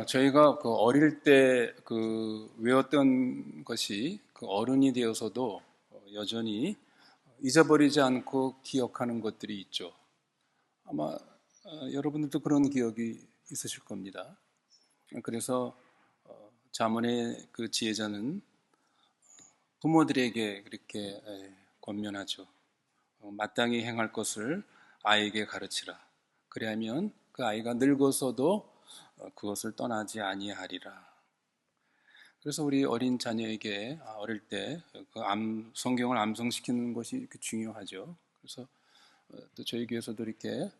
저희가 그 어릴 때 그 외웠던 것이 그 어른이 되어서도 여전히 잊어버리지 않고 기억하는 것들이 있죠. 아마 여러분들도 그런 기억이 있으실 겁니다. 그래서 잠언의 그 지혜자는 부모들에게 그렇게 권면하죠. 마땅히 행할 것을 아이에게 가르치라. 그리하면 그 아이가 늙어서도 그것을 떠나지 아니하리라. 그래서 우리 어린 자녀에게 어릴 때 그 성경을 암송시키는 것이 중요하죠. 그래서 또 저희 교회에서도 이렇게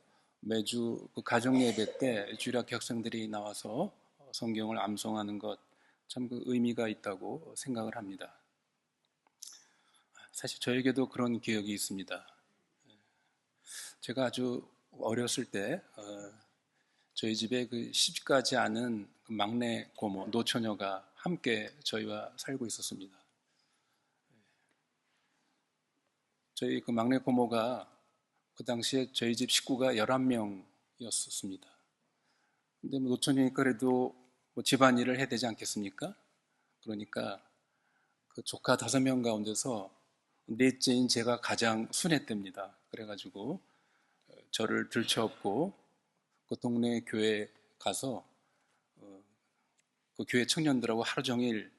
매주 그 가정 예배 때 주일학교 학생들이 나와서 성경을 암송하는 것 참 그 의미가 있다고 생각을 합니다. 사실 저에게도 그런 기억이 있습니다. 제가 아주 어렸을 때 저희 집에 그 시집가지 않은 그 막내 고모, 노처녀가 함께 저희와 살고 있었습니다. 저희 그 막내 고모가 그 당시에 저희 집 식구가 11명이었습니다. 근데 뭐 노처녀니까 그래도 뭐 집안일을 해야 되지 않겠습니까? 그러니까 그 조카 5명 가운데서 넷째인 제가 가장 순했답니다. 그래가지고 저를 들쳐업고 그 동네 교회에 가서 그 교회 청년들하고 하루 종일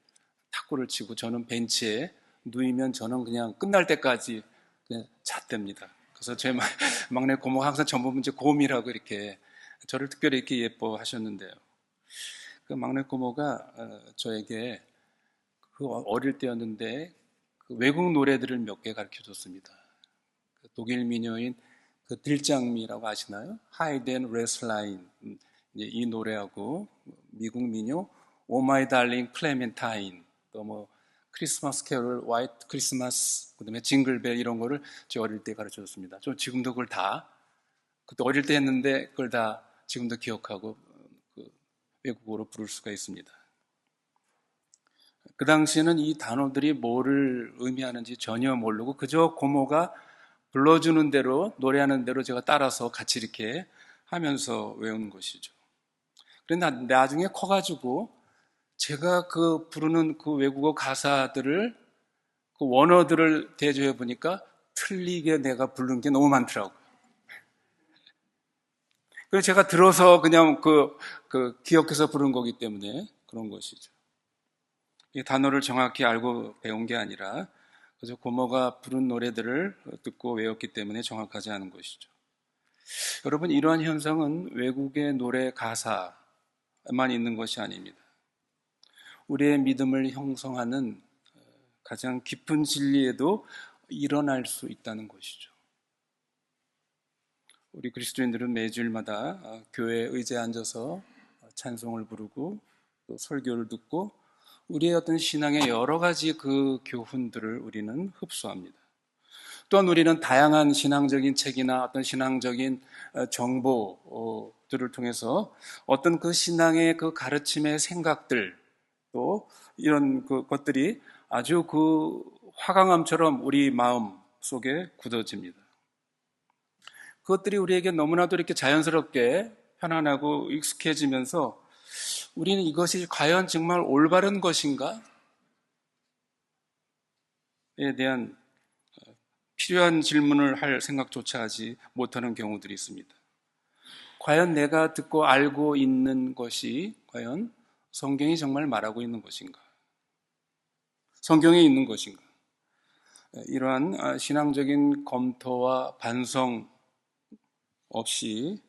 탁구를 치고 저는 벤치에 누이면 저는 그냥 끝날 때까지 그냥 잤답니다. 그래서 제 막내 고모가 항상 전부 문제 곰이라고 이렇게 저를 특별히 이렇게 예뻐하셨는데요. 그 막내 고모가 저에게 그 어릴 때였는데 그 외국 노래들을 몇 개 가르쳐 줬습니다. 그 독일 민요인 그 딜장미라고 아시나요? Hide and Resline 이 노래하고 미국 민요 Oh My Darling Clementine 또 뭐 크리스마스 캐롤, 화이트 크리스마스 그다음에 징글벨 이런 거를 제 어릴 때 가르쳐 줬습니다. 저 지금도 그걸 다 그때 어릴 때 했는데 그걸 다 지금도 기억하고 그 외국어로 부를 수가 있습니다. 그 당시에는 이 단어들이 뭐를 의미하는지 전혀 모르고 그저 고모가 불러주는 대로 노래하는 대로 제가 따라서 같이 이렇게 하면서 외운 것이죠. 그런데 나중에 커가지고 제가 그 부르는 그 외국어 가사들을 그 원어들을 대조해 보니까 틀리게 내가 부른 게 너무 많더라고요. 그래서 제가 들어서 그냥 그 기억해서 부른 거기 때문에 그런 것이죠. 이 단어를 정확히 알고 배운 게 아니라 그래서 고모가 부른 노래들을 듣고 외웠기 때문에 정확하지 않은 것이죠. 여러분, 이러한 현상은 외국의 노래 가사만 있는 것이 아닙니다. 우리의 믿음을 형성하는 가장 깊은 진리에도 일어날 수 있다는 것이죠. 우리 그리스도인들은 매주일마다 교회에 의자에 앉아서 찬송을 부르고 또 설교를 듣고 우리의 어떤 신앙의 여러 가지 그 교훈들을 우리는 흡수합니다. 또한 우리는 다양한 신앙적인 책이나 어떤 신앙적인 정보들을 통해서 어떤 그 신앙의 그 가르침의 생각들 또 이런 그 것들이 아주 그 화강암처럼 우리 마음 속에 굳어집니다. 그것들이 우리에게 너무나도 이렇게 자연스럽게 편안하고 익숙해지면서 우리는 이것이 과연 정말 올바른 것인가? 에 대한 필요한 질문을 할 생각조차 하지 못하는 경우들이 있습니다. 과연 내가 듣고 알고 있는 것이 과연 성경이 정말 말하고 있는 것인가? 성경에 있는 것인가? 이러한 신앙적인 검토와 반성 없이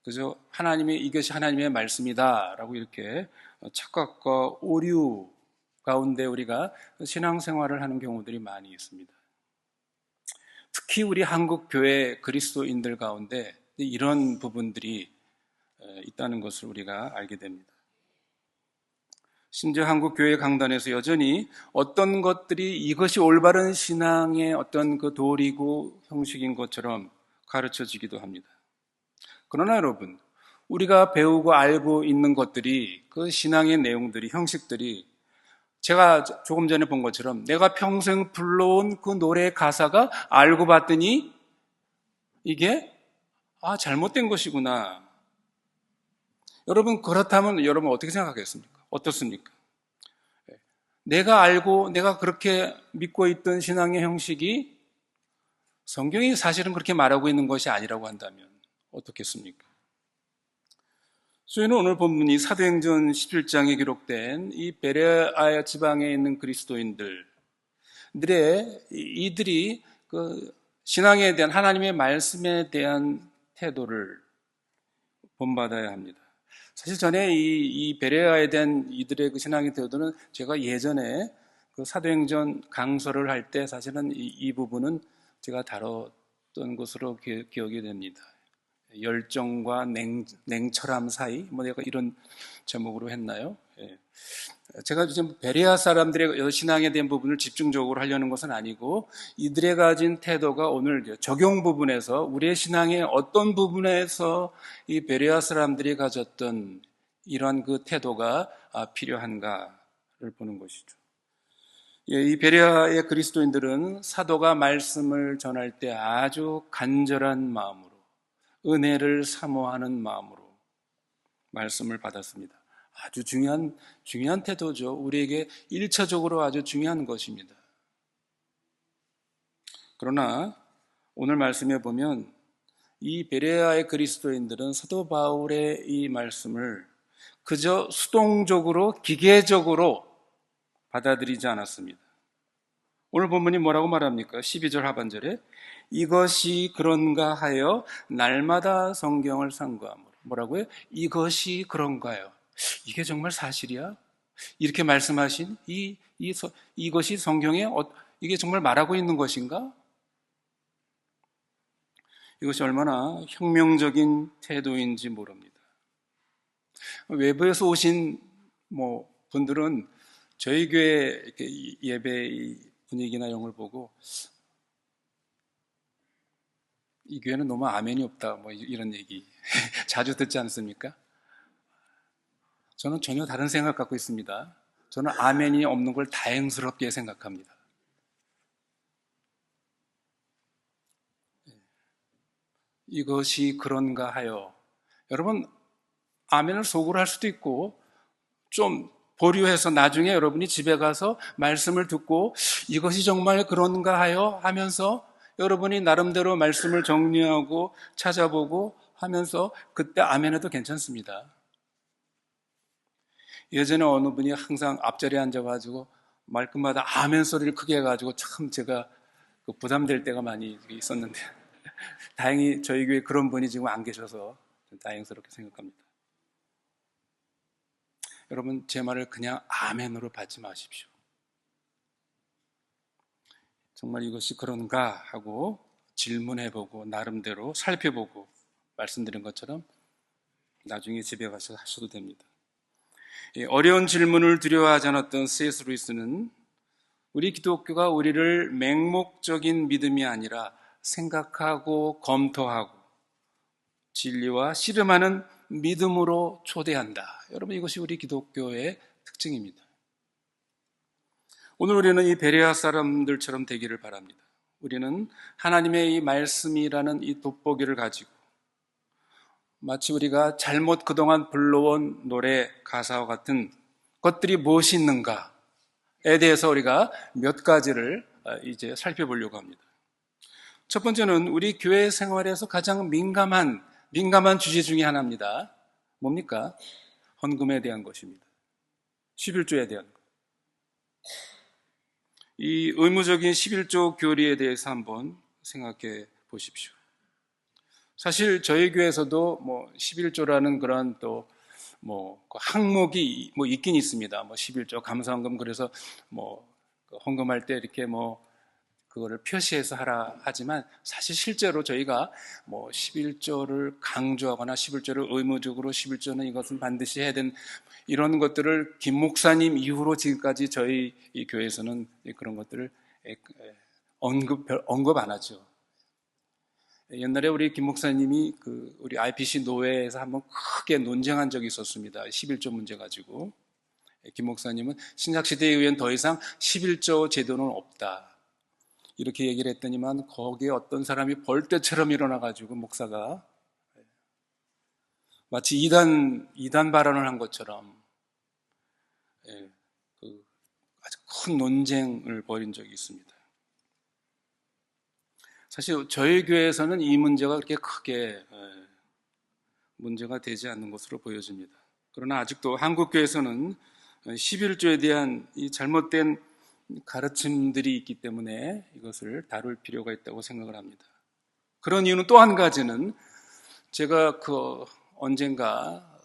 그저 이것이 하나님의 말씀이다 라고 이렇게 착각과 오류 가운데 우리가 신앙생활을 하는 경우들이 많이 있습니다. 특히 우리 한국 교회 그리스도인들 가운데 이런 부분들이 있다는 것을 우리가 알게 됩니다. 심지어 한국 교회 강단에서 여전히 어떤 것들이 이것이 올바른 신앙의 어떤 그 도리고 형식인 것처럼 가르쳐지기도 합니다. 그러나 여러분, 우리가 배우고 알고 있는 것들이 그 신앙의 내용들이 형식들이 제가 조금 전에 본 것처럼 내가 평생 불러온 그 노래의 가사가 알고 봤더니 이게 잘못된 것이구나. 여러분, 그렇다면 여러분 어떻게 생각하겠습니까? 어떻습니까? 내가 알고 내가 그렇게 믿고 있던 신앙의 형식이 성경이 사실은 그렇게 말하고 있는 것이 아니라고 한다면 어떻겠습니까? 저희는 오늘 본문이 사도행전 17장에 기록된 이 베레아 지방에 있는 그리스도인들의 이들이 그 신앙에 대한 하나님의 말씀에 대한 태도를 본받아야 합니다. 사실 전에 이 베레아에 대한 이들의 그 신앙의 태도는 제가 예전에 그 사도행전 강설을 할 때 사실은 이 부분은 제가 다뤘던 것으로 기억이 됩니다. 열정과 냉철함 사이, 뭐 내가 이런 제목으로 했나요? 예. 제가 지금 베레아 사람들의 신앙에 대한 부분을 집중적으로 하려는 것은 아니고 이들의 가진 태도가 오늘 적용 부분에서 우리의 신앙의 어떤 부분에서 이 베레아 사람들이 가졌던 이러한 그 태도가 필요한가를 보는 것이죠. 이 베레아의 그리스도인들은 사도가 말씀을 전할 때 아주 간절한 마음으로 은혜를 사모하는 마음으로 말씀을 받았습니다. 아주 중요한 태도죠. 우리에게 1차적으로 아주 중요한 것입니다. 그러나 오늘 말씀에 보면 이 베레아의 그리스도인들은 사도 바울의 이 말씀을 그저 수동적으로 기계적으로 받아들이지 않았습니다. 오늘 본문이 뭐라고 말합니까? 12절 하반절에 이것이 그런가 하여 날마다 성경을 상고하므로. 뭐라고요? 이것이 그런가요? 이게 정말 사실이야? 이렇게 말씀하신 이것이 성경에 이게 정말 말하고 있는 것인가? 이것이 얼마나 혁명적인 태도인지 모릅니다. 외부에서 오신 분들은 저희 교회 예배 분위기나 이런 걸 보고 이 교회는 너무 아멘이 없다 이런 얘기 자주 듣지 않습니까? 저는 전혀 다른 생각 갖고 있습니다. 저는 아멘이 없는 걸 다행스럽게 생각합니다. 이것이 그런가 하여 여러분 아멘을 속으로 할 수도 있고 좀 보류해서 나중에 여러분이 집에 가서 말씀을 듣고 이것이 정말 그런가 하여 하면서 여러분이 나름대로 말씀을 정리하고 찾아보고 하면서 그때 아멘해도 괜찮습니다. 예전에 어느 분이 항상 앞자리에 앉아가지고 말끝마다 아멘 소리를 크게 해가지고 참 제가 부담될 때가 많이 있었는데 다행히 저희 교회에 그런 분이 지금 안 계셔서 다행스럽게 생각합니다. 여러분 제 말을 그냥 아멘으로 받지 마십시오. 정말 이것이 그런가 하고 질문해보고 나름대로 살펴보고 말씀드린 것처럼 나중에 집에 가서 하셔도 됩니다. 어려운 질문을 두려워하지 않았던 C.S. 루이스는 우리 기독교가 우리를 맹목적인 믿음이 아니라 생각하고 검토하고 진리와 씨름하는 믿음으로 초대한다. 여러분 이것이 우리 기독교의 특징입니다. 오늘 우리는 이 베레아 사람들처럼 되기를 바랍니다. 우리는 하나님의 이 말씀이라는 이 돋보기를 가지고 마치 우리가 잘못 그동안 불러온 노래 가사와 같은 것들이 무엇이 있는가에 대해서 우리가 몇 가지를 이제 살펴보려고 합니다. 첫 번째는 우리 교회 생활에서 가장 민감한 주제 중에 하나입니다. 뭡니까? 헌금에 대한 것입니다. 11조에 대한 것. 이 의무적인 11조 교리에 대해서 한번 생각해 보십시오. 사실 저희 교회에서도 11조라는 그런 또 항목이 있긴 있습니다. 11조 감사헌금 그래서 헌금할 때 이렇게 그거를 표시해서 하라 하지만 사실 실제로 저희가 11조를 강조하거나 11조를 의무적으로 11조는 이것은 반드시 해야 되는 이런 것들을 김 목사님 이후로 지금까지 저희 이 교회에서는 그런 것들을 언급 안 하죠. 옛날에 우리 김 목사님이 우리 IPC 노회에서 한번 크게 논쟁한 적이 있었습니다. 11조 문제 가지고. 김 목사님은 신약시대에 의한 더 이상 11조 제도는 없다. 이렇게 얘기를 했더니만 거기에 어떤 사람이 벌떼처럼 일어나가지고 목사가 마치 이단 발언을 한 것처럼 아주 큰 논쟁을 벌인 적이 있습니다. 사실 저희 교회에서는 이 문제가 그렇게 크게 문제가 되지 않는 것으로 보여집니다. 그러나 아직도 한국 교회에서는 11조에 대한 이 잘못된 가르침들이 있기 때문에 이것을 다룰 필요가 있다고 생각을 합니다. 그런 이유는 또 한 가지는 제가 언젠가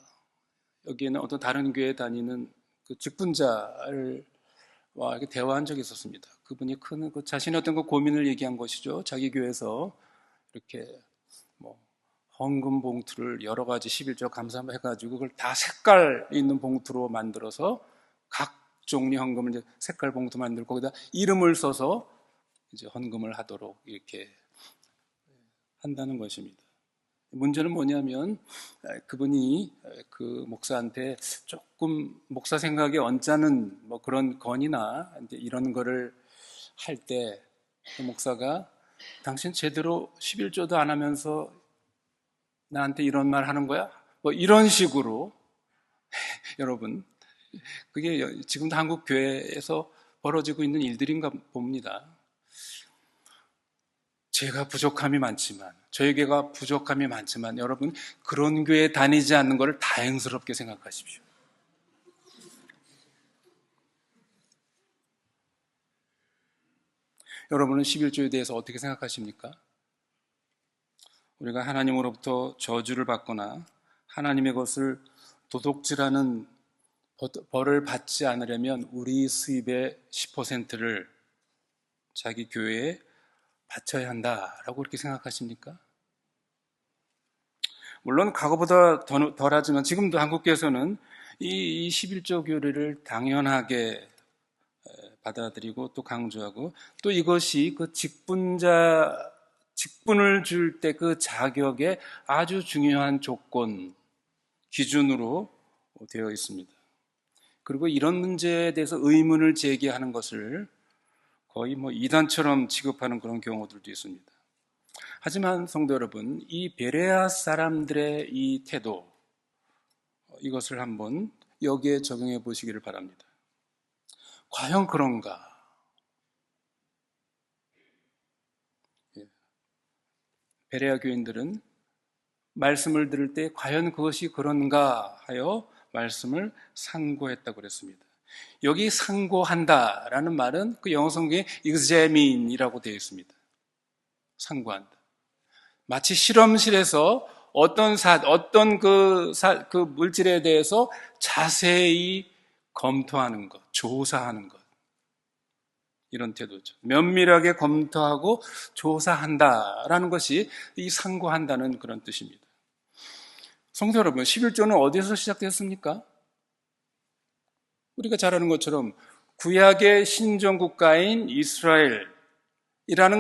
여기에는 어떤 다른 교회에 다니는 직분자와 이렇게 대화한 적이 있었습니다. 그분이 자신의 어떤 고민을 얘기한 것이죠. 자기 교회에서 이렇게 헌금 봉투를 여러 가지 11조 감사해가지고 그걸 다 색깔 있는 봉투로 만들어서 각 종류 헌금을 이제 색깔 봉투 만들고 거기다 이름을 써서 이제 헌금을 하도록 이렇게 한다는 것입니다. 문제는 뭐냐면 그분이 그 목사한테 조금 목사 생각에 언짢은 그런 건의나 이런 거를 할 때 그 목사가 당신 제대로 11조도 안 하면서 나한테 이런 말 하는 거야? 이런 식으로 여러분 그게 지금도 한국 교회에서 벌어지고 있는 일들인가 봅니다. 제가 부족함이 많지만 저희 교회가 부족함이 많지만 여러분 그런 교회 다니지 않는 것을 다행스럽게 생각하십시오. 여러분은 11조에 대해서 어떻게 생각하십니까? 우리가 하나님으로부터 저주를 받거나 하나님의 것을 도둑질하는 벌을 받지 않으려면 우리 수입의 10%를 자기 교회에 바쳐야 한다라고 그렇게 생각하십니까? 물론 과거보다 덜하지만 지금도 한국교회에서는 이 11조 교리를 당연하게 받아들이고 또 강조하고 또 이것이 그 직분을 줄 때 그 자격의 아주 중요한 조건, 기준으로 되어 있습니다. 그리고 이런 문제에 대해서 의문을 제기하는 것을 거의 이단처럼 취급하는 그런 경우들도 있습니다. 하지만 성도 여러분, 이 베레아 사람들의 이 태도, 이것을 한번 여기에 적용해 보시기를 바랍니다. 과연 그런가? 베레아 교인들은 말씀을 들을 때 과연 그것이 그런가 하여 말씀을 상고했다고 그랬습니다. 여기 상고한다라는 말은 그 영어 성경에 examine이라고 되어 있습니다. 상고한다. 마치 실험실에서 어떤 그 물질에 대해서 자세히 검토하는 것, 조사하는 것. 이런 태도죠. 면밀하게 검토하고 조사한다라는 것이 이 상고한다는 그런 뜻입니다. 성도 여러분, 11조는 어디서 시작됐습니까? 우리가 잘 아는 것처럼 구약의 신정국가인 이스라엘이라는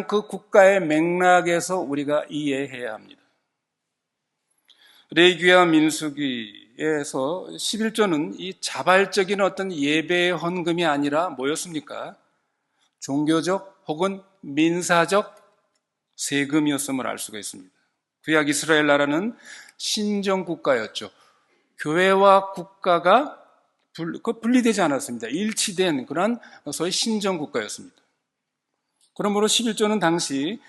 그 국가의 맥락에서 우리가 이해해야 합니다. 레위기와 민수기에서 11조는 이 자발적인 어떤 예배의 헌금이 아니라 뭐였습니까? 종교적 혹은 민사적 세금이었음을 알 수가 있습니다. 구약 이스라엘 나라는 신정국가였죠. 교회와 국가가 분리되지 않았습니다. 일치된 그런 소위 신정국가였습니다. 그러므로 11조는 당시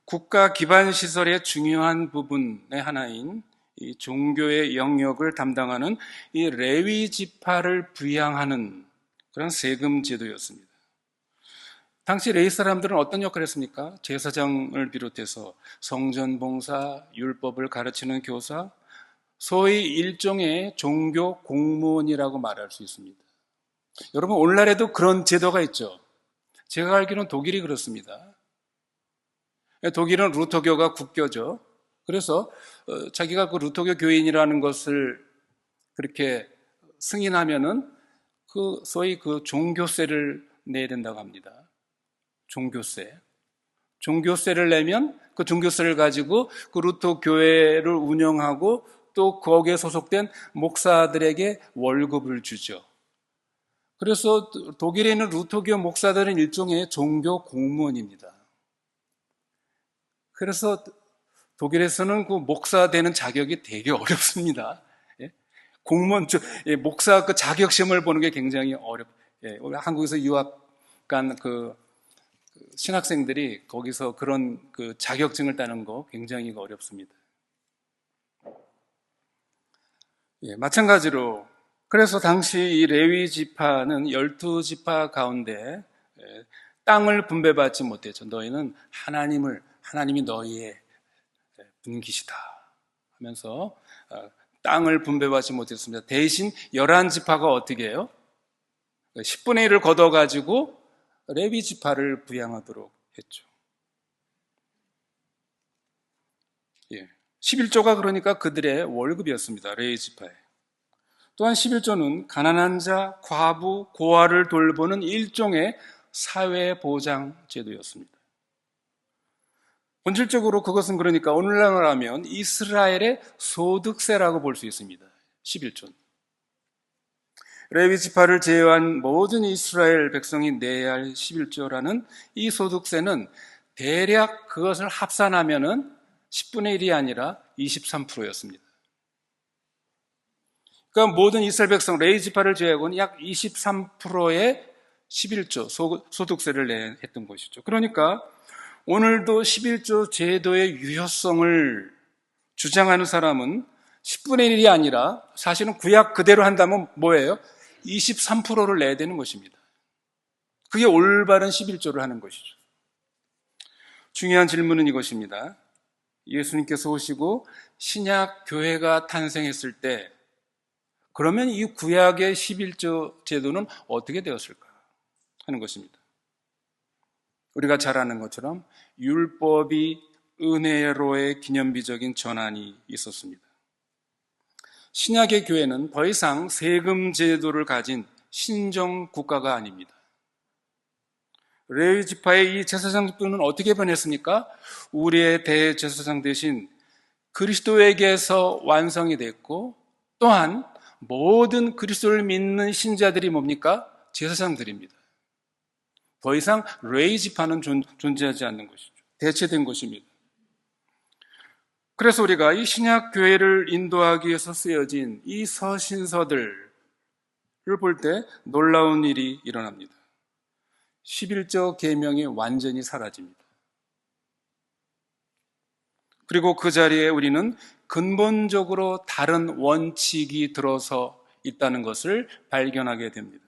국가 기반 시설의 중요한 부분의 하나인 이 종교의 영역을 담당하는 이 레위 지파를 부양하는 그런 세금 제도였습니다. 당시 레위 사람들은 어떤 역할을 했습니까? 제사장을 비롯해서 성전 봉사, 율법을 가르치는 교사, 소위 일종의 종교 공무원이라고 말할 수 있습니다. 여러분, 오늘날에도 그런 제도가 있죠. 제가 알기로는 독일이 그렇습니다. 독일은 루터교가 국교죠. 그래서 자기가 그 루터교 교인이라는 것을 그렇게 승인하면은 소위 그 종교세를 내야 된다고 합니다. 종교세를 내면 그 종교세를 가지고 그 루터 교회를 운영하고 또 거기에 소속된 목사들에게 월급을 주죠. 그래서 독일에 있는 루터교 목사들은 일종의 종교 공무원입니다. 그래서 독일에서는 그 목사 되는 자격이 되게 어렵습니다. 공무원, 목사 그 자격시험을 보는 게 굉장히 우리 한국에서 유학 간 신학생들이 거기서 그런 그 자격증을 따는 거 굉장히 어렵습니다. 마찬가지로 그래서 당시 이 레위 지파는 12지파 가운데 땅을 분배받지 못했죠. 너희는 하나님이 너희의 분깃이다 하면서 땅을 분배받지 못했습니다. 대신 11지파가 어떻게 해요? 10분의 1을 걷어가지고 레위 지파를 부양하도록 했죠. 11조가 그러니까 그들의 월급이었습니다. 레위 지파에. 또한 11조는 가난한 자, 과부, 고아를 돌보는 일종의 사회보장 제도였습니다. 본질적으로 그것은 그러니까 오늘날로 하면 이스라엘의 소득세라고 볼 수 있습니다. 11조는. 레위 지파를 제외한 모든 이스라엘 백성이 내야 할 11조라는 이 소득세는 대략 그것을 합산하면은 10분의 1이 아니라 23%였습니다. 그러니까 모든 이스라엘 백성 레위 지파를 제외하고는 약 23%의 11조 소득세를 했던 것이죠. 그러니까 오늘도 11조 제도의 유효성을 주장하는 사람은 10분의 1이 아니라 사실은 구약 그대로 한다면 뭐예요? 23%를 내야 되는 것입니다. 그게 올바른 11조를 하는 것이죠. 중요한 질문은 이것입니다. 예수님께서 오시고 신약 교회가 탄생했을 때 그러면 이 구약의 11조 제도는 어떻게 되었을까 하는 것입니다. 우리가 잘 아는 것처럼 율법이 은혜로의 기념비적인 전환이 있었습니다. 신약의 교회는 더 이상 세금 제도를 가진 신정 국가가 아닙니다. 레위 지파의 이 제사장들은 어떻게 변했습니까? 우리의 대제사장 대신 그리스도에게서 완성이 됐고 또한 모든 그리스도를 믿는 신자들이 뭡니까? 제사장들입니다. 더 이상 레위 지파는 존재하지 않는 것이죠. 대체된 것입니다. 그래서 우리가 이 신약 교회를 인도하기 위해서 쓰여진 이 서신서들을 볼 때 놀라운 일이 일어납니다. 11조 계명이 완전히 사라집니다. 그리고 그 자리에 우리는 근본적으로 다른 원칙이 들어서 있다는 것을 발견하게 됩니다.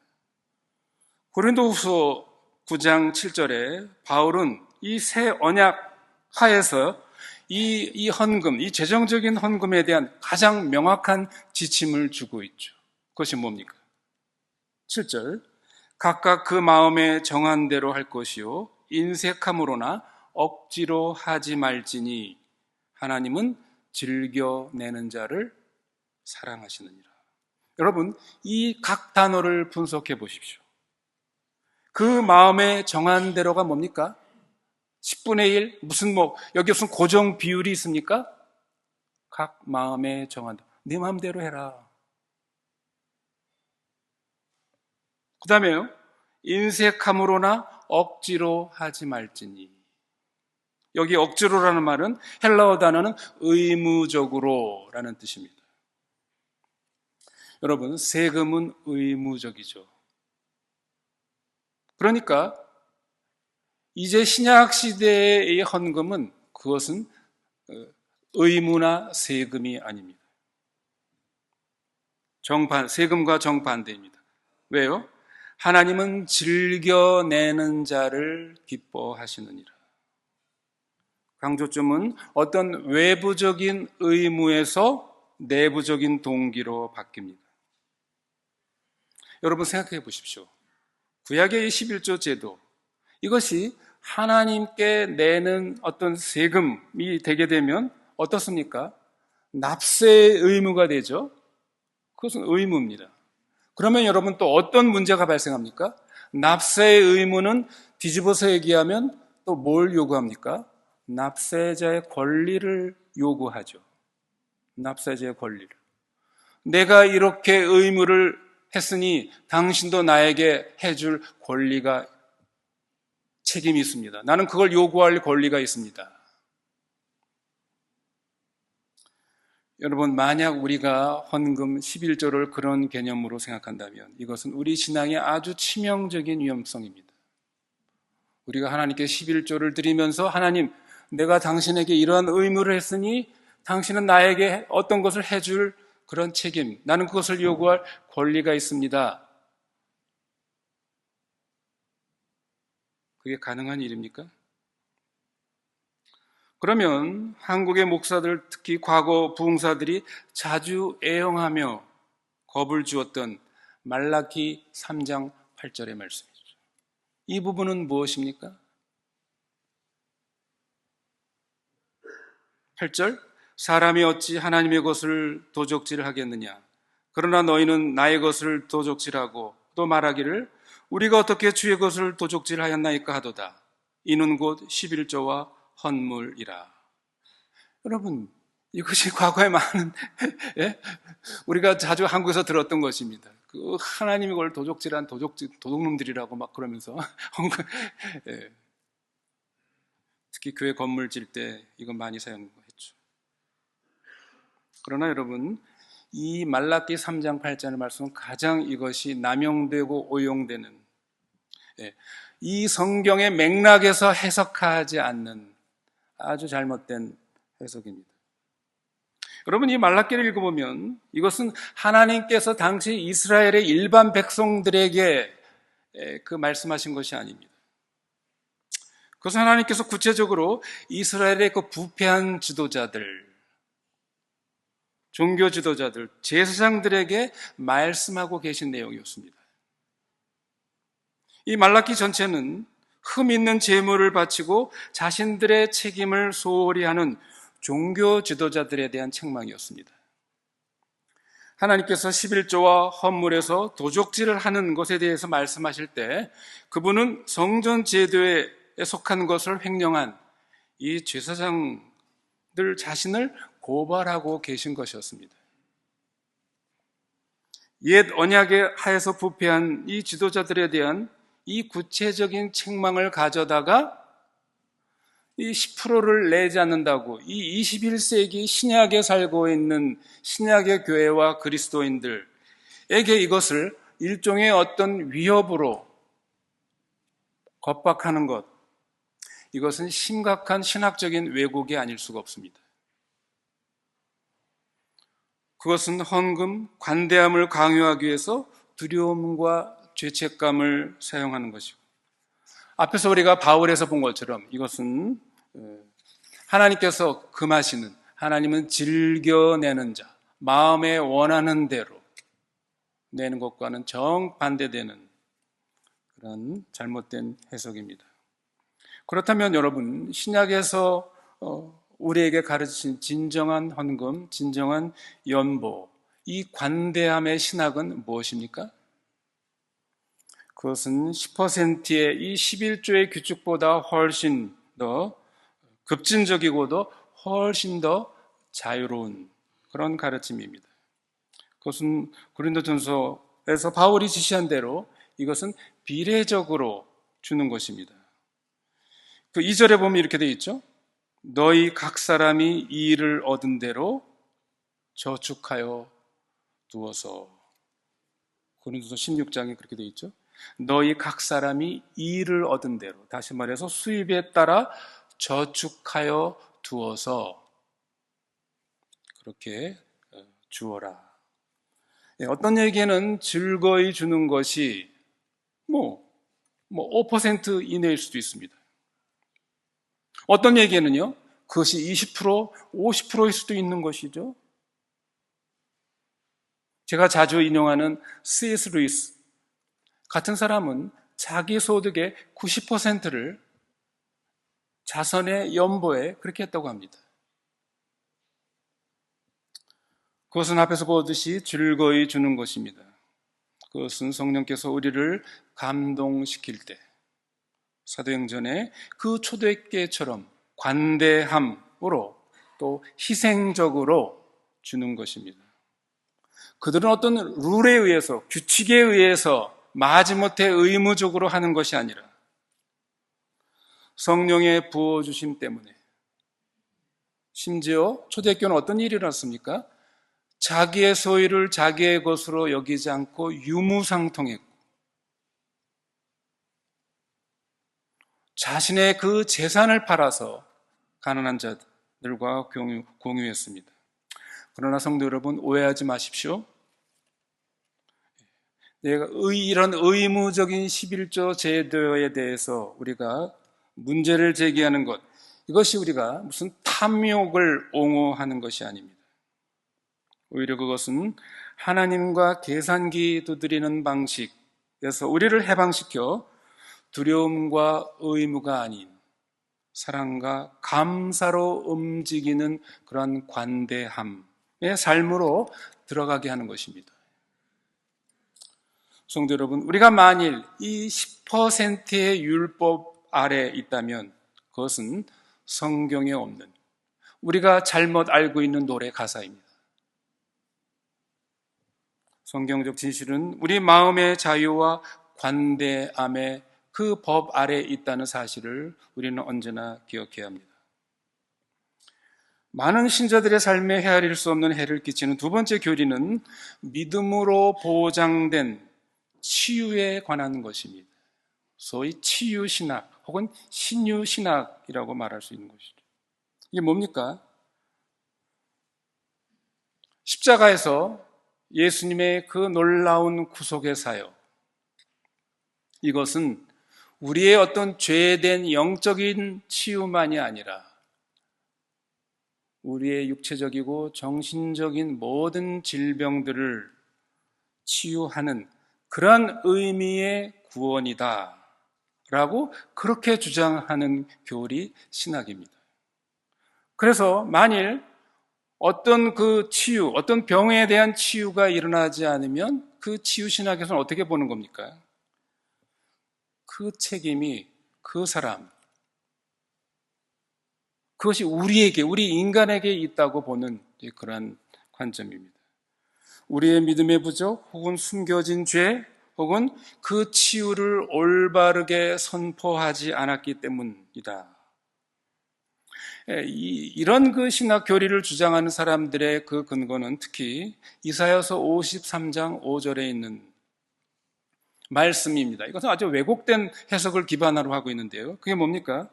고린도후서 9장 7절에 바울은 이 새 언약 하에서 이 헌금, 이 재정적인 헌금에 대한 가장 명확한 지침을 주고 있죠. 그것이 뭡니까? 7절, 각각 그 마음에 정한 대로 할 것이요 인색함으로나 억지로 하지 말지니 하나님은 즐겨내는 자를 사랑하시느니라. 여러분, 이 각 단어를 분석해 보십시오. 그 마음에 정한 대로가 뭡니까? 10분의 1? 여기 무슨 고정 비율이 있습니까? 각 마음에 정한다. 네 마음대로 해라. 그 다음에요. 인색함으로나 억지로 하지 말지니. 여기 억지로라는 말은 헬라어 단어는 의무적으로라는 뜻입니다. 여러분, 세금은 의무적이죠. 그러니까 이제 신약 시대의 헌금은 그것은 의무나 세금이 아닙니다. 세금과 정반대입니다. 왜요? 하나님은 즐겨내는 자를 기뻐하시느니라. 강조점은 어떤 외부적인 의무에서 내부적인 동기로 바뀝니다. 여러분 생각해 보십시오. 구약의 11조 제도, 이것이 하나님께 내는 어떤 세금이 되게 되면 어떻습니까? 납세의 의무가 되죠. 그것은 의무입니다. 그러면 여러분 또 어떤 문제가 발생합니까? 납세의 의무는 뒤집어서 얘기하면 또 뭘 요구합니까? 납세자의 권리를 요구하죠. 납세자의 권리를. 내가 이렇게 의무를 했으니 당신도 나에게 해줄 권리가 책임이 있습니다. 나는 그걸 요구할 권리가 있습니다. 여러분, 만약 우리가 헌금 11조를 그런 개념으로 생각한다면 이것은 우리 신앙의 아주 치명적인 위험성입니다. 우리가 하나님께 11조를 드리면서 하나님, 내가 당신에게 이러한 의무를 했으니 당신은 나에게 어떤 것을 해줄 그런 책임, 나는 그것을 요구할 권리가 있습니다. 그게 가능한 일입니까? 그러면 한국의 목사들, 특히 과거 부흥사들이 자주 애용하며 겁을 주었던 말라기 3장 8절의 말씀이죠. 이 부분은 무엇입니까? 8절, 사람이 어찌 하나님의 것을 도적질하겠느냐? 그러나 너희는 나의 것을 도적질하고 또 말하기를 우리가 어떻게 주의 것을 도적질하였나이까 하도다. 이는 곧 11조와 헌물이라. 여러분, 이것이 과거에 많은 예? 우리가 자주 한국에서 들었던 것입니다. 그 하나님이 그걸 도적질한 도둑놈들이라고 막 그러면서 예. 특히 교회 건물 질 때 이건 많이 사용했죠. 그러나 여러분, 이 말라기 3장 8절의 말씀은 가장 이것이 남용되고 오용되는 이 성경의 맥락에서 해석하지 않는 아주 잘못된 해석입니다. 여러분, 이 말라기를 읽어보면 이것은 하나님께서 당시 이스라엘의 일반 백성들에게 그 말씀하신 것이 아닙니다. 그것은 하나님께서 구체적으로 이스라엘의 그 부패한 지도자들, 종교 지도자들, 제사장들에게 말씀하고 계신 내용이었습니다. 이 말라기 전체는 흠 있는 제물을 바치고 자신들의 책임을 소홀히 하는 종교 지도자들에 대한 책망이었습니다. 하나님께서 11조와 헌물에서 도적질을 하는 것에 대해서 말씀하실 때 그분은 성전 제도에 속한 것을 횡령한 이 제사장들 자신을 고발하고 계신 것이었습니다. 옛 언약에 하에서 부패한 이 지도자들에 대한 이 구체적인 책망을 가져다가 이 10%를 내지 않는다고 이 21세기 신약에 살고 있는 신약의 교회와 그리스도인들에게 이것을 일종의 어떤 위협으로 겁박하는 것, 이것은 심각한 신학적인 왜곡이 아닐 수가 없습니다. 그것은 헌금, 관대함을 강요하기 위해서 두려움과 죄책감을 사용하는 것이고, 앞에서 우리가 바울에서 본 것처럼 이것은 하나님께서 금하시는, 하나님은 즐겨내는 자, 마음에 원하는 대로 내는 것과는 정반대되는 그런 잘못된 해석입니다. 그렇다면 여러분, 신약에서 우리에게 가르치신 진정한 헌금, 진정한 연보, 이 관대함의 신학은 무엇입니까? 그것은 10%의 이 11조의 규칙보다 훨씬 더 급진적이고도 훨씬 더 자유로운 그런 가르침입니다. 그것은 고린도전서에서 바울이 지시한 대로 이것은 비례적으로 주는 것입니다. 그 2절에 보면 이렇게 되어 있죠. 너희 각 사람이 이 일을 얻은 대로 저축하여 두어서. 고린도서 16장에 그렇게 되어 있죠. 너희 각 사람이 이 일을 얻은 대로, 다시 말해서 수입에 따라 저축하여 두어서 그렇게 주어라. 어떤 얘기는 즐거이 주는 것이 5% 이내일 수도 있습니다. 어떤 얘기는요, 그것이 20%, 50%일 수도 있는 것이죠. 제가 자주 인용하는 C.S. 루이스 같은 사람은 자기 소득의 90%를 자선의 연보에 그렇게 했다고 합니다. 그것은 앞에서 보듯이 즐거이 주는 것입니다. 그것은 성령께서 우리를 감동시킬 때 사도행전의 그 초대교회처럼 관대함으로 또 희생적으로 주는 것입니다. 그들은 어떤 룰에 의해서, 규칙에 의해서 마지못해 의무적으로 하는 것이 아니라 성령의 부어주심 때문에, 심지어 초대교회는 어떤 일이 일어났습니까? 자기의 소유를 자기의 것으로 여기지 않고 유무상통했고 자신의 그 재산을 팔아서 가난한 자들과 공유했습니다. 그러나 성도 여러분, 오해하지 마십시오. 이런 의무적인 11조 제도에 대해서 우리가 문제를 제기하는 것, 이것이 우리가 무슨 탐욕을 옹호하는 것이 아닙니다. 오히려 그것은 하나님과 계산기 두드리는 방식에서 우리를 해방시켜 두려움과 의무가 아닌 사랑과 감사로 움직이는 그런 관대함의 삶으로 들어가게 하는 것입니다. 성도 여러분, 우리가 만일 이 10%의 율법 아래 있다면 그것은 성경에 없는 우리가 잘못 알고 있는 노래 가사입니다. 성경적 진실은 우리 마음의 자유와 관대함의 그 법 아래 있다는 사실을 우리는 언제나 기억해야 합니다. 많은 신자들의 삶에 헤아릴 수 없는 해를 끼치는 두 번째 교리는 믿음으로 보장된 치유에 관한 것입니다. 소위 치유신학 혹은 신유신학이라고 말할 수 있는 것이죠. 이게 뭡니까? 십자가에서 예수님의 그 놀라운 구속의 사역, 이것은 우리의 어떤 죄된 영적인 치유만이 아니라 우리의 육체적이고 정신적인 모든 질병들을 치유하는 그런 의미의 구원이다 라고 그렇게 주장하는 교리 신학입니다. 그래서 만일 어떤 그 치유, 어떤 병에 대한 치유가 일어나지 않으면 그 치유 신학에서는 어떻게 보는 겁니까? 그 책임이 그 사람, 그것이 우리에게, 우리 인간에게 있다고 보는 그런 관점입니다. 우리의 믿음의 부족 혹은 숨겨진 죄 혹은 그 치유를 올바르게 선포하지 않았기 때문이다. 이런 그 신학 교리를 주장하는 사람들의 그 근거는 특히 이사야서 53장 5절에 있는 말씀입니다. 이것은 아주 왜곡된 해석을 기반으로 하고 있는데요. 그게 뭡니까?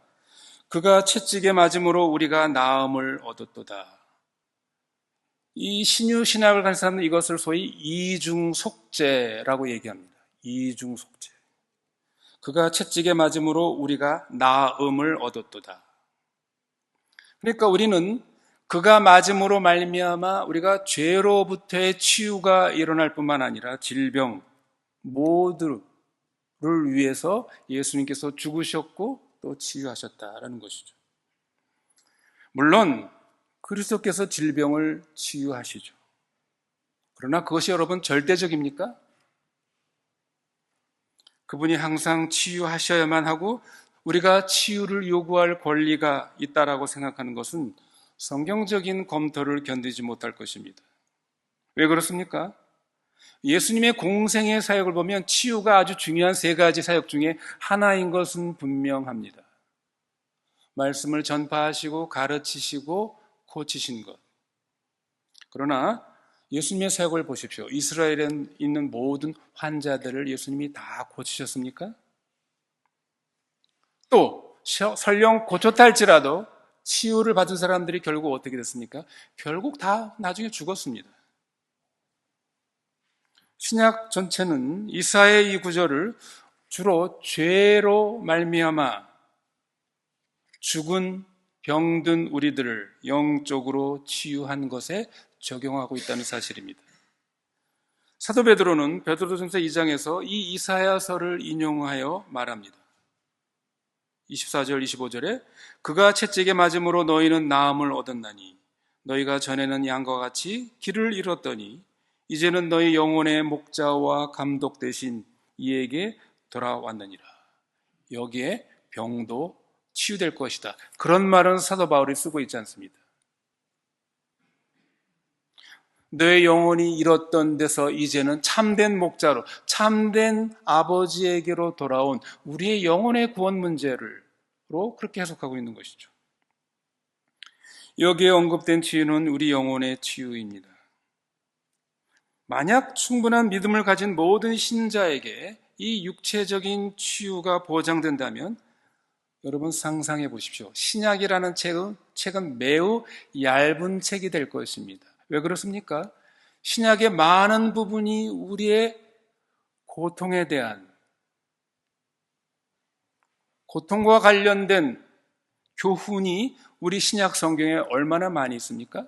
그가 채찍에 맞음으로 우리가 나음을 얻었도다. 이 신유신학을 가진 사람은 이것을 소위 이중속죄라고 얘기합니다. 이중속죄. 그가 채찍에 맞음으로 우리가 나음을 얻었도다. 그러니까 우리는 그가 맞음으로 말미암아 우리가 죄로부터의 치유가 일어날 뿐만 아니라 질병 모두를 위해서 예수님께서 죽으셨고 또 치유하셨다라는 것이죠. 물론 그리스도께서 질병을 치유하시죠. 그러나 그것이 여러분 절대적입니까? 그분이 항상 치유하셔야만 하고 우리가 치유를 요구할 권리가 있다라고 생각하는 것은 성경적인 검토를 견디지 못할 것입니다. 왜 그렇습니까? 예수님의 공생의 사역을 보면 치유가 아주 중요한 세 가지 사역 중에 하나인 것은 분명합니다. 말씀을 전파하시고 가르치시고 고치신 것. 그러나 예수님의 사역을 보십시오. 이스라엘에 있는 모든 환자들을 예수님이 다 고치셨습니까? 또 설령 고쳤다 할지라도 치유를 받은 사람들이 결국 어떻게 됐습니까? 결국 다 나중에 죽었습니다. 신약 전체는 이사야의 이 구절을 주로 죄로 말미암아 죽은 병든 우리들을 영적으로 치유한 것에 적용하고 있다는 사실입니다. 사도 베드로는 베드로전서 2장에서 이 이사야서를 인용하여 말합니다. 24절 25절에 그가 채찍에 맞음으로 너희는 나음을 얻었나니 너희가 전에는 양과 같이 길을 잃었더니 이제는 너희 영혼의 목자와 감독 대신 이에게 돌아왔느니라. 여기에 병도 치유될 것이다. 그런 말은 사도 바울이 쓰고 있지 않습니다. 너의 영혼이 잃었던 데서 이제는 참된 목자로, 참된 아버지에게로 돌아온 우리의 영혼의 구원 문제로 그렇게 해석하고 있는 것이죠. 여기에 언급된 치유는 우리 영혼의 치유입니다. 만약 충분한 믿음을 가진 모든 신자에게 이 육체적인 치유가 보장된다면 여러분 상상해 보십시오. 신약이라는 책은 매우 얇은 책이 될 것입니다. 왜 그렇습니까? 신약의 많은 부분이 우리의 고통에 대한, 고통과 관련된 교훈이 우리 신약 성경에 얼마나 많이 있습니까?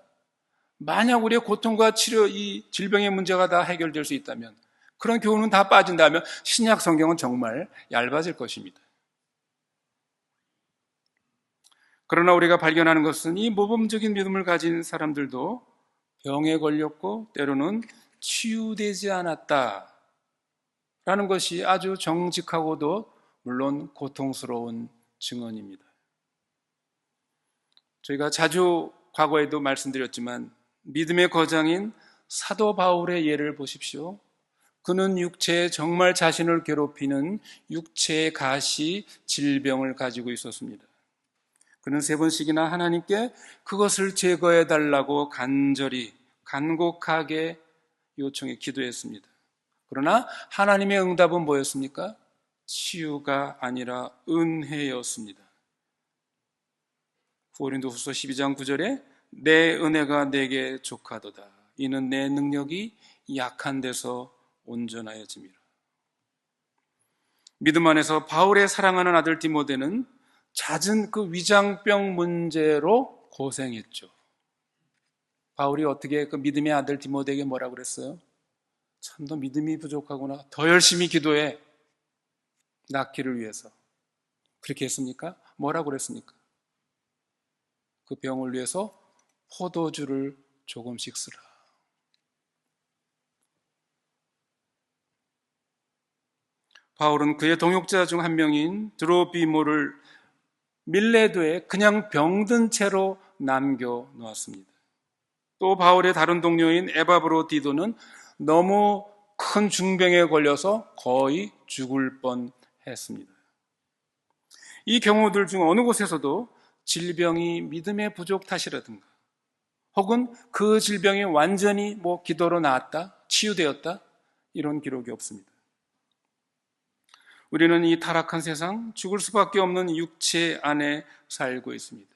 만약 우리의 고통과 치료, 이 질병의 문제가 다 해결될 수 있다면, 그런 교훈은 다 빠진다면 신약 성경은 정말 얇아질 것입니다. 그러나 우리가 발견하는 것은 이 모범적인 믿음을 가진 사람들도 병에 걸렸고 때로는 치유되지 않았다라는 것이 아주 정직하고도 물론 고통스러운 증언입니다. 저희가 자주 과거에도 말씀드렸지만 믿음의 거장인 사도 바울의 예를 보십시오. 그는 육체에 정말 자신을 괴롭히는 육체의 가시 질병을 가지고 있었습니다. 그는 3번씩이나 하나님께 그것을 제거해 달라고 간절히 간곡하게 요청해 기도했습니다. 그러나 하나님의 응답은 뭐였습니까? 치유가 아니라 은혜였습니다. 고린도후서 12장 9절에 내 은혜가 내게 족하도다. 이는 내 능력이 약한 데서 온전하여짐이라. 믿음 안에서 바울의 사랑하는 아들 디모데는 잦은 그 위장병 문제로 고생했죠. 바울이 어떻게 그 믿음의 아들 디모데에게 뭐라고 그랬어요? 참 너 믿음이 부족하구나. 더 열심히 기도해. 낫기를 위해서. 그렇게 했습니까? 뭐라고 그랬습니까? 그 병을 위해서 포도주를 조금씩 쓰라. 바울은 그의 동역자 중 한 명인 드로비모를 밀레도에 그냥 병든 채로 남겨놓았습니다. 또 바울의 다른 동료인 에바브로디도는 너무 큰 중병에 걸려서 거의 죽을 뻔했습니다. 이 경우들 중 어느 곳에서도 질병이 믿음의 부족 탓이라든가 혹은 그 질병이 완전히 기도로 나았다, 치유되었다 이런 기록이 없습니다. 우리는 이 타락한 세상, 죽을 수밖에 없는 육체 안에 살고 있습니다.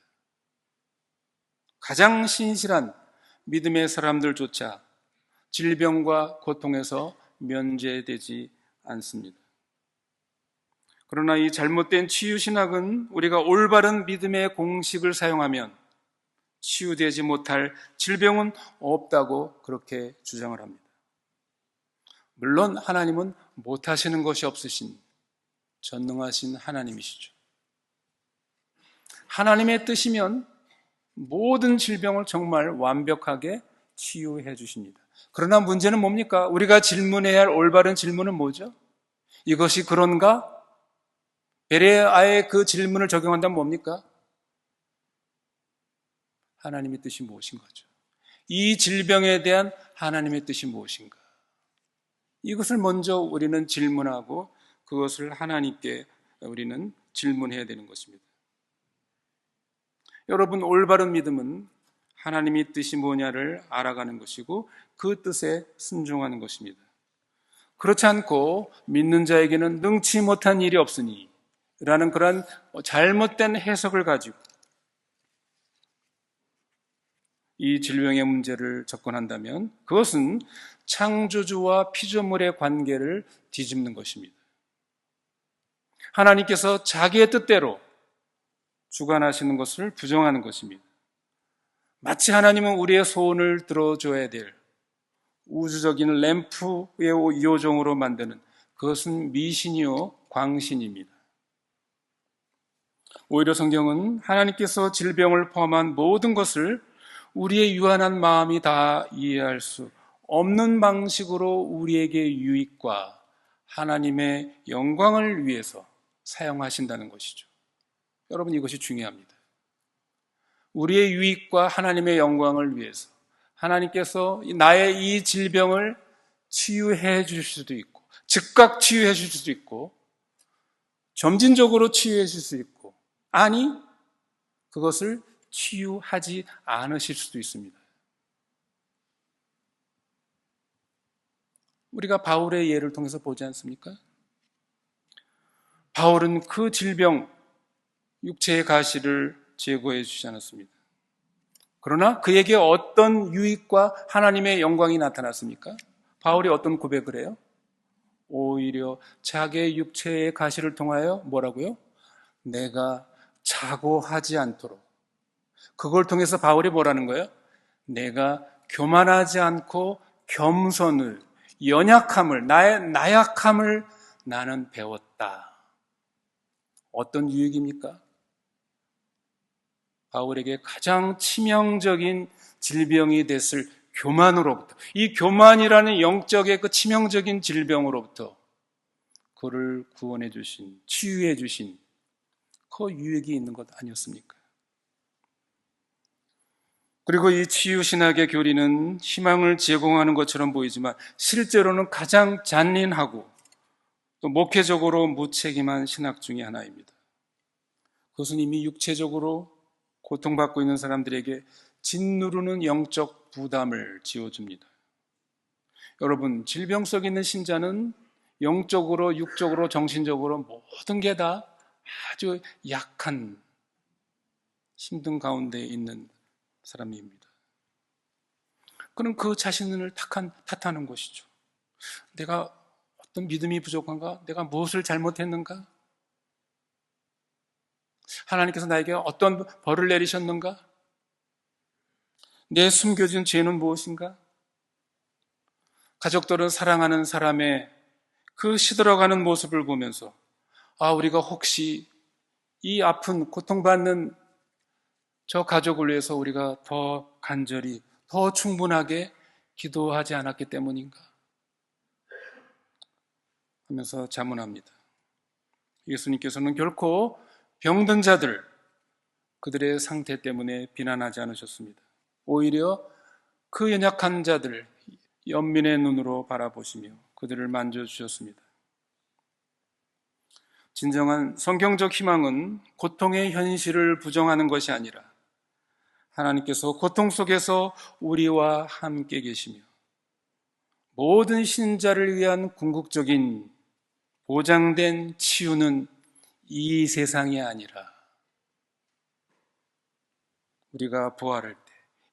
가장 신실한 믿음의 사람들조차 질병과 고통에서 면제되지 않습니다. 그러나 이 잘못된 치유신학은 우리가 올바른 믿음의 공식을 사용하면 치유되지 못할 질병은 없다고 그렇게 주장을 합니다. 물론 하나님은 못하시는 것이 없으신 전능하신 하나님이시죠. 하나님의 뜻이면 모든 질병을 정말 완벽하게 치유해 주십니다. 그러나 문제는 뭡니까? 우리가 질문해야 할 올바른 질문은 뭐죠? 이것이 그런가? 베레아의 그 질문을 적용한다면 뭡니까? 하나님의 뜻이 무엇인 거죠? 이 질병에 대한 하나님의 뜻이 무엇인가? 이것을 먼저 우리는 질문하고 그것을 하나님께 우리는 질문해야 되는 것입니다. 여러분, 올바른 믿음은 하나님의 뜻이 뭐냐를 알아가는 것이고 그 뜻에 순종하는 것입니다. 그렇지 않고 믿는 자에게는 능치 못한 일이 없으니 라는 그런 잘못된 해석을 가지고 이 질병의 문제를 접근한다면 그것은 창조주와 피조물의 관계를 뒤집는 것입니다. 하나님께서 자기의 뜻대로 주관하시는 것을 부정하는 것입니다. 마치 하나님은 우리의 소원을 들어줘야 될 우주적인 램프의 요정으로 만드는 그것은 미신이요 광신입니다. 오히려 성경은 하나님께서 질병을 포함한 모든 것을 우리의 유한한 마음이 다 이해할 수 없는 방식으로 우리에게 유익과 하나님의 영광을 위해서 사용하신다는 것이죠. 여러분, 이것이 중요합니다. 우리의 유익과 하나님의 영광을 위해서 하나님께서 나의 이 질병을 치유해 주실 수도 있고 즉각 치유해 주실 수도 있고 점진적으로 치유해 주실 수 있고 아니 그것을 치유하지 않으실 수도 있습니다. 우리가 바울의 예를 통해서 보지 않습니까? 바울은 그 질병, 육체의 가시를 제거해 주지 않았습니다. 그러나 그에게 어떤 유익과 하나님의 영광이 나타났습니까? 바울이 어떤 고백을 해요? 오히려 자기의 육체의 가시를 통하여 뭐라고요? 내가 자고하지 않도록. 그걸 통해서 바울이 뭐라는 거예요? 내가 교만하지 않고 겸손을, 연약함을, 나의 나약함을 나는 배웠다. 어떤 유익입니까? 바울에게 가장 치명적인 질병이 됐을 교만으로부터, 이 교만이라는 영적의 그 치명적인 질병으로부터 그를 구원해 주신, 치유해 주신 그 유익이 있는 것 아니었습니까? 그리고 이 치유 신학의 교리는 희망을 제공하는 것처럼 보이지만 실제로는 가장 잔인하고 또 목회적으로 무책임한 신학 중의 하나입니다. 그것은 이미 육체적으로 고통받고 있는 사람들에게 짓누르는 영적 부담을 지어줍니다. 여러분, 질병 속에 있는 신자는 영적으로, 육적으로, 정신적으로 모든 게 다 아주 약한, 힘든 가운데 있는 사람입니다. 그럼 그 자신을 탓하는 것이죠. 내가 어떤 믿음이 부족한가? 내가 무엇을 잘못했는가? 하나님께서 나에게 어떤 벌을 내리셨는가? 내 숨겨진 죄는 무엇인가? 가족들은 사랑하는 사람의 그 시들어가는 모습을 보면서 우리가 혹시 이 아픈 고통받는 저 가족을 위해서 우리가 더 간절히, 더 충분하게 기도하지 않았기 때문인가? 하면서 자문합니다. 예수님께서는 결코 병든 자들, 그들의 상태 때문에 비난하지 않으셨습니다. 오히려 그 연약한 자들, 연민의 눈으로 바라보시며 그들을 만져주셨습니다. 진정한 성경적 희망은 고통의 현실을 부정하는 것이 아니라 하나님께서 고통 속에서 우리와 함께 계시며 모든 신자를 위한 궁극적인 보장된 치유는 이 세상이 아니라 우리가 부활할 때,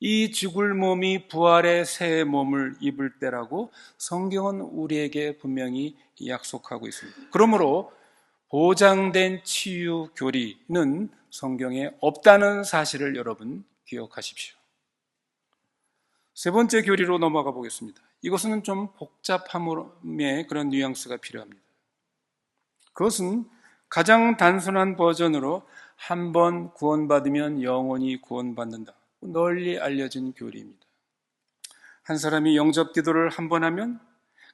이 죽을 몸이 부활의 새 몸을 입을 때라고 성경은 우리에게 분명히 약속하고 있습니다. 그러므로 보장된 치유 교리는 성경에 없다는 사실을 여러분 기억하십시오. 세 번째 교리로 넘어가 보겠습니다. 이것은 좀 복잡함의 그런 뉘앙스가 필요합니다. 그것은 가장 단순한 버전으로 한 번 구원받으면 영원히 구원받는다. 널리 알려진 교리입니다. 한 사람이 영접 기도를 한 번 하면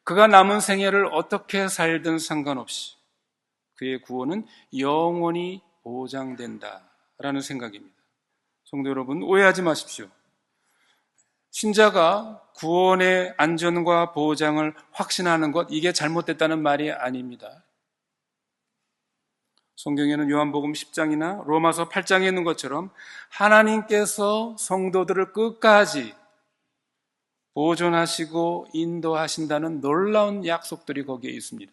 그가 남은 생애를 어떻게 살든 상관없이 그의 구원은 영원히 보장된다라는 생각입니다. 성도 여러분, 오해하지 마십시오. 신자가 구원의 안전과 보장을 확신하는 것, 이게 잘못됐다는 말이 아닙니다. 성경에는 요한복음 10장이나 로마서 8장에 있는 것처럼 하나님께서 성도들을 끝까지 보존하시고 인도하신다는 놀라운 약속들이 거기에 있습니다.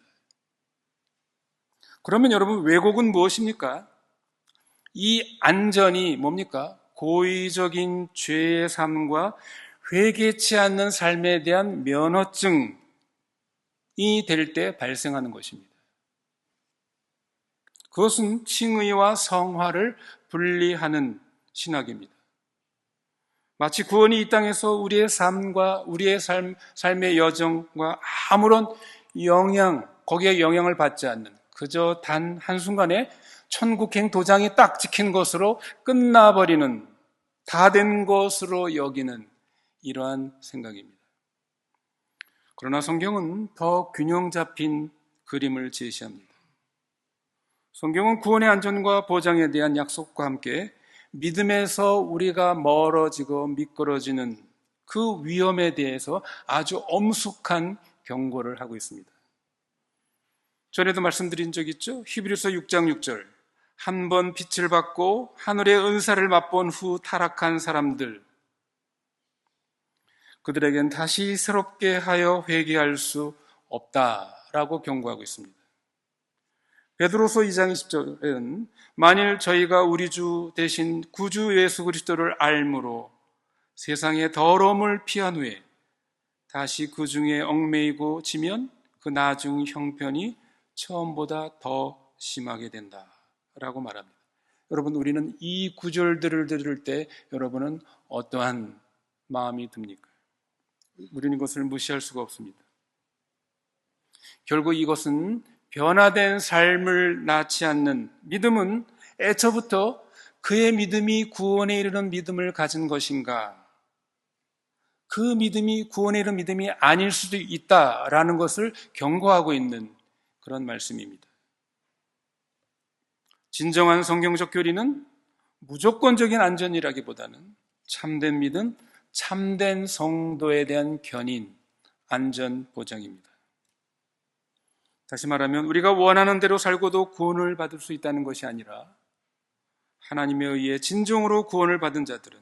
그러면 여러분, 왜곡은 무엇입니까? 이 안전이 뭡니까? 고의적인 죄의 삶과 회개치 않는 삶에 대한 면허증이 될 때 발생하는 것입니다. 그것은 칭의와 성화를 분리하는 신학입니다. 마치 구원이 이 땅에서 우리의 삶과 우리의 삶의 여정과 아무런 거기에 영향을 받지 않는, 그저 단 한순간에 천국행 도장이 딱 찍힌 것으로 끝나버리는, 다 된 것으로 여기는 이러한 생각입니다. 그러나 성경은 더 균형 잡힌 그림을 제시합니다. 성경은 구원의 안전과 보장에 대한 약속과 함께 믿음에서 우리가 멀어지고 미끄러지는 그 위험에 대해서 아주 엄숙한 경고를 하고 있습니다. 전에도 말씀드린 적 있죠? 히브리서 6장 6절, 한 번 빛을 받고 하늘의 은사를 맛본 후 타락한 사람들, 그들에겐 다시 새롭게 하여 회개할 수 없다라고 경고하고 있습니다. 베드로서 2장 20절에는 만일 저희가 우리 주 대신 구주 예수 그리스도를 알므로 세상의 더러움을 피한 후에 다시 그 중에 얽매이고 지면 그 나중 형편이 처음보다 더 심하게 된다라고 말합니다. 여러분, 우리는 이 구절들을 들을 때 여러분은 어떠한 마음이 듭니까? 우리는 이것을 무시할 수가 없습니다. 결국 이것은 변화된 삶을 낳지 않는 믿음은 애초부터 그의 믿음이 구원에 이르는 믿음을 가진 것인가, 그 믿음이 구원에 이르는 믿음이 아닐 수도 있다라는 것을 경고하고 있는 그런 말씀입니다. 진정한 성경적 교리는 무조건적인 안전이라기보다는 참된 믿음, 참된 성도에 대한 견인, 안전 보장입니다. 다시 말하면 우리가 원하는 대로 살고도 구원을 받을 수 있다는 것이 아니라 하나님에 의해 진정으로 구원을 받은 자들은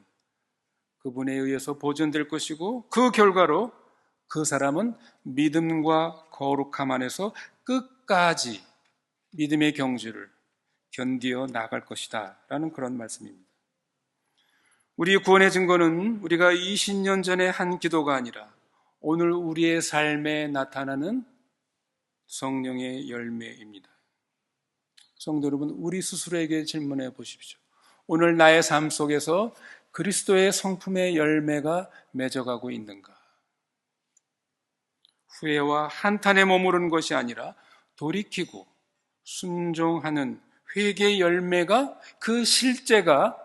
그분에 의해서 보존될 것이고 그 결과로 그 사람은 믿음과 거룩함 안에서 끝까지 믿음의 경주를 견디어 나갈 것이다 라는 그런 말씀입니다. 우리의 구원의 증거는 우리가 20년 전에 한 기도가 아니라 오늘 우리의 삶에 나타나는 성령의 열매입니다. 성도 여러분, 우리 스스로에게 질문해 보십시오. 오늘 나의 삶 속에서 그리스도의 성품의 열매가 맺어가고 있는가? 후회와 한탄에 머무르는 것이 아니라 돌이키고 순종하는 회개의 열매가, 그 실제가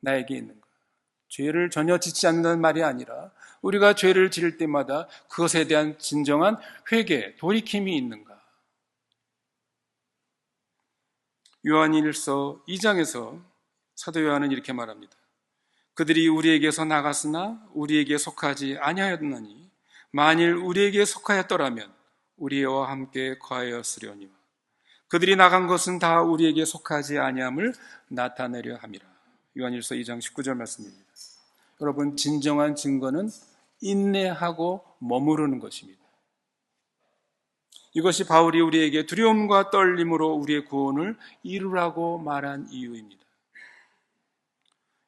나에게 있는가? 죄를 전혀 짓지 않는다는 말이 아니라 우리가 죄를 지을 때마다 그것에 대한 진정한 회개, 돌이킴이 있는가? 요한일서 2장에서 사도 요한은 이렇게 말합니다. 그들이 우리에게서 나갔으나 우리에게 속하지 아니하였나니 만일 우리에게 속하였더라면 우리와 함께 거하였으려니와 그들이 나간 것은 다 우리에게 속하지 아니함을 나타내려 함이라. 요한일서 2장 19절 말씀입니다. 여러분, 진정한 증거는 인내하고 머무르는 것입니다. 이것이 바울이 우리에게 두려움과 떨림으로 우리의 구원을 이루라고 말한 이유입니다.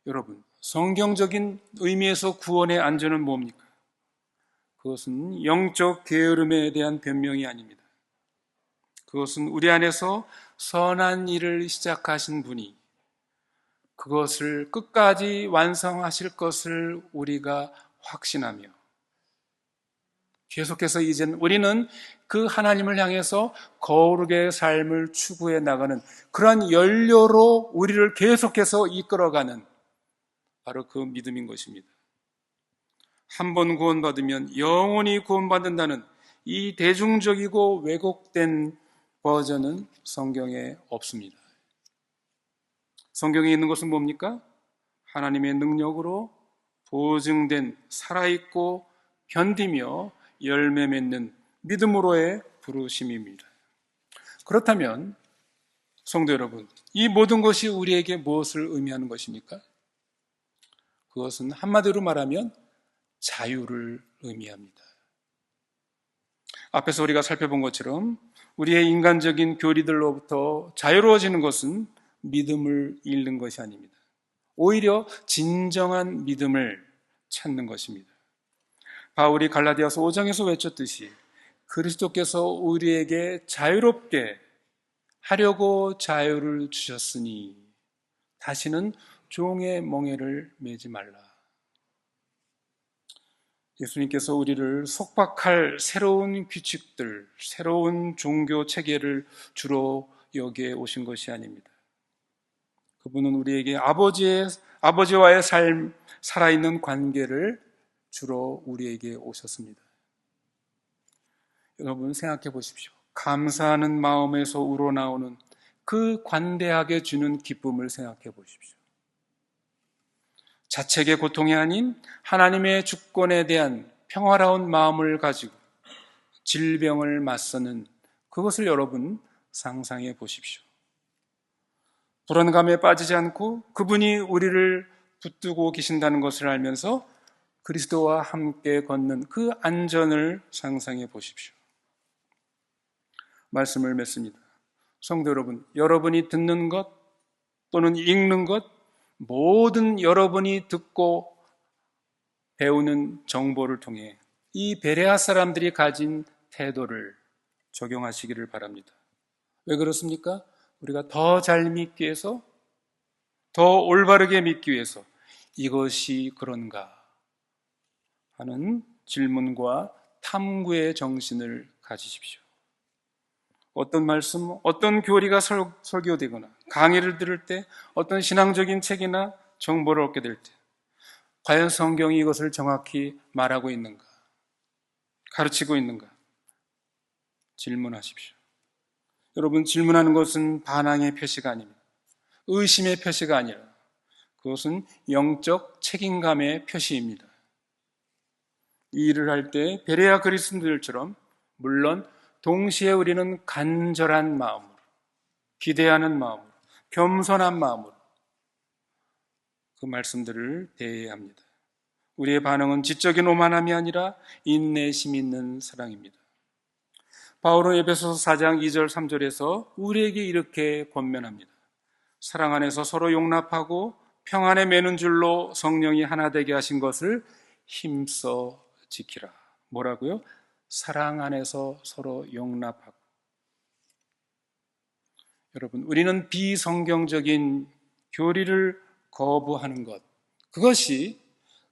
여러분, 성경적인 의미에서 구원의 안전은 뭡니까? 그것은 영적 게으름에 대한 변명이 아닙니다. 그것은 우리 안에서 선한 일을 시작하신 분이 그것을 끝까지 완성하실 것을 우리가 확신하며 계속해서 이제는 우리는 그 하나님을 향해서 거룩의 삶을 추구해 나가는 그러한 연료로 우리를 계속해서 이끌어가는 바로 그 믿음인 것입니다. 한 번 구원받으면 영원히 구원받는다는 이 대중적이고 왜곡된 버전은 성경에 없습니다. 성경에 있는 것은 뭡니까? 하나님의 능력으로 보증된 살아있고 견디며 열매 맺는 믿음으로의 부르심입니다. 그렇다면 성도 여러분, 이 모든 것이 우리에게 무엇을 의미하는 것입니까? 그것은 한마디로 말하면 자유를 의미합니다. 앞에서 우리가 살펴본 것처럼 우리의 인간적인 교리들로부터 자유로워지는 것은 믿음을 잃는 것이 아닙니다. 오히려 진정한 믿음을 찾는 것입니다. 바울이 갈라디아서 5장에서 외쳤듯이 그리스도께서 우리에게 자유롭게 하려고 자유를 주셨으니 다시는 종의 멍에를 매지 말라. 예수님께서 우리를 속박할 새로운 규칙들, 새로운 종교 체계를 주로 여기에 오신 것이 아닙니다. 그분은 우리에게 아버지와의 살아있는 관계를 주로 우리에게 오셨습니다. 여러분 생각해 보십시오. 감사하는 마음에서 우러나오는 그 관대하게 주는 기쁨을 생각해 보십시오. 자책의 고통이 아닌 하나님의 주권에 대한 평화로운 마음을 가지고 질병을 맞서는 그것을 여러분 상상해 보십시오. 불안감에 빠지지 않고 그분이 우리를 붙들고 계신다는 것을 알면서 그리스도와 함께 걷는 그 안전을 상상해 보십시오. 말씀을 맺습니다. 성도 여러분, 여러분이 듣는 것 또는 읽는 것, 모든 여러분이 듣고 배우는 정보를 통해 이 베레아 사람들이 가진 태도를 적용하시기를 바랍니다. 왜 그렇습니까? 우리가 더 잘 믿기 위해서, 더 올바르게 믿기 위해서 이것이 그런가 하는 질문과 탐구의 정신을 가지십시오. 어떤 말씀, 어떤 교리가 설교되거나 강의를 들을 때, 어떤 신앙적인 책이나 정보를 얻게 될 때 과연 성경이 이것을 정확히 말하고 있는가, 가르치고 있는가 질문하십시오. 여러분, 질문하는 것은 반항의 표시가 아닙니다. 의심의 표시가 아니라 그것은 영적 책임감의 표시입니다. 이 일을 할 때 베레아 그리스도인들처럼 물론 동시에 우리는 간절한 마음으로, 기대하는 마음으로, 겸손한 마음으로 그 말씀들을 대해야 합니다. 우리의 반응은 지적인 오만함이 아니라 인내심 있는 사랑입니다. 바울은 에베소서 4장 2절 3절에서 우리에게 이렇게 권면합니다. 사랑 안에서 서로 용납하고 평안에 매는 줄로 성령이 하나 되게 하신 것을 힘써 지키라. 뭐라고요? 사랑 안에서 서로 용납하고. 여러분, 우리는 비성경적인 교리를 거부하는 것, 그것이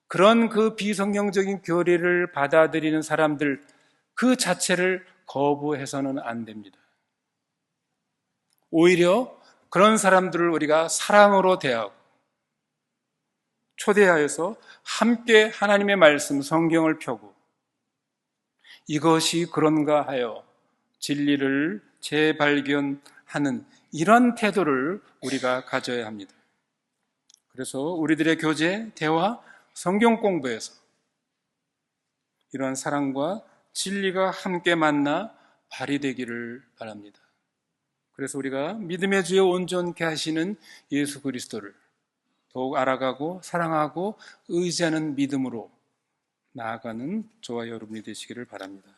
그런 그 비성경적인 교리를 받아들이는 사람들 그 자체를 거부해서는 안 됩니다. 오히려 그런 사람들을 우리가 사랑으로 대하고 초대하여서 함께 하나님의 말씀, 성경을 펴고 이것이 그런가 하여 진리를 재발견하는 이런 태도를 우리가 가져야 합니다. 그래서 우리들의 교제, 대화, 성경 공부에서 이런 사랑과 진리가 함께 만나 발휘되기를 바랍니다. 그래서 우리가 믿음의 주에 온전케 하시는 예수 그리스도를 더욱 알아가고 사랑하고 의지하는 믿음으로 나아가는 저와 여러분이 되시기를 바랍니다.